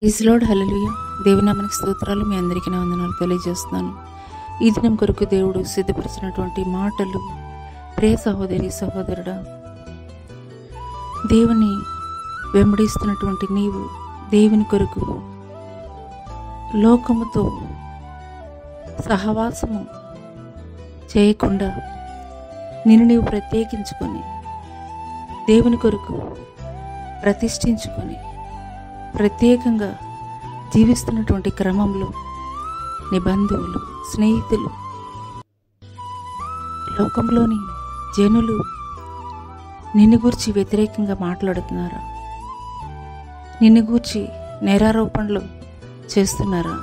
Praise lord, హల్లెలూయా. దేవుని నామానికి స్తోత్రాలు. మీ అందరికీ నా వందనాలు తెలియజేస్తున్నాను. ఈ దినం కొరకు దేవుడు సిద్ధపరిచినటువంటి మాటలు, ప్రియ సహోదరి సహోదరుడా, దేవుని వెంబడిస్తున్నటువంటి నీవు దేవుని కొరకు లోకముతో సహవాసము చేయకుండా నిన్ను నీవు ప్రత్యేకించుకొని దేవుని కొరకు ప్రతిష్ఠించుకొని ప్రత్యేకంగా జీవిస్తున్నటువంటి క్రమంలో నీ బంధువులు, స్నేహితులు, లోకంలోని జనులు నిన్ను గూర్చి వ్యతిరేకంగా మాట్లాడుతున్నారా? నిన్ను గూర్చి నేరారోపణలు చేస్తున్నారా?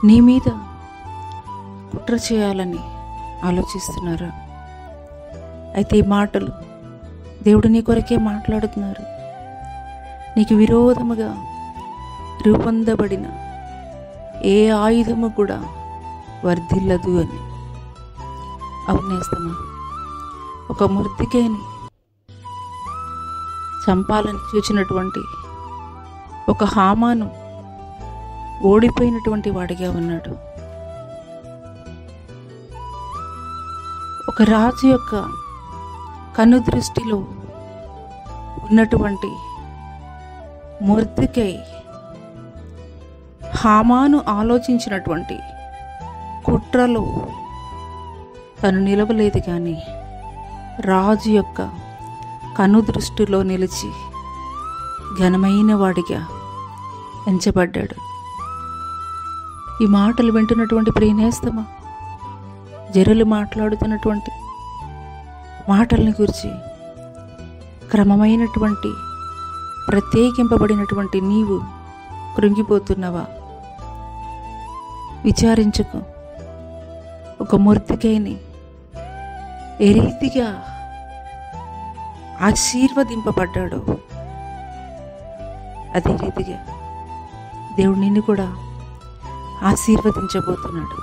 నీ మీద కుట్ర చేయాలని ఆలోచిస్తున్నారా? అయితే ఈ మాటలు దేవుడు నీ కొరకే మాట్లాడుతున్నారు. నీకు విరోధముగా రూపొందబడిన ఏ ఆయుధము కూడా వర్ధిల్లదు అని. అవునేస్తమా? ఒక మొర్దెకైని చంపాలని చూచినటువంటి ఒక హామాను ఓడిపోయినటువంటి వాడిగా ఉన్నాడు. ఒక రాజు యొక్క కను దృష్టిలో ఉన్నటువంటి మొర్దెకై హామాను ఆలోచించినటువంటి కుట్రలో తను నిలవలేదు, కానీ రాజు యొక్క కను దృష్టిలో నిలిచి ఘనమైన వాడిగా ఎంచబడ్డాడు. ఈ మాటలు వింటున్నటువంటి ప్రియనేస్తమా, జనులు మాట్లాడుతున్నటువంటి మాటల్ని గురించి క్రమమైనటువంటి ప్రత్యేకింపబడినటువంటి నీవు కృంగిపోతున్నావా? విచారించుకో. ఒక మొర్దెకైని ఏ రీతిగా ఆశీర్వదింపబడ్డాడో అదే రీతిగా దేవుడు నిన్ను కూడా ఆశీర్వదించబోతున్నాడు.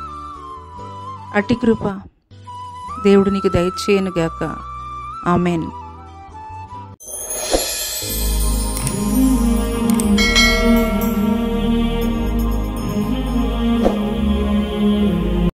అట్టి కృప దేవుడు నీకు దయచేయనుగాక. ఆమెన్.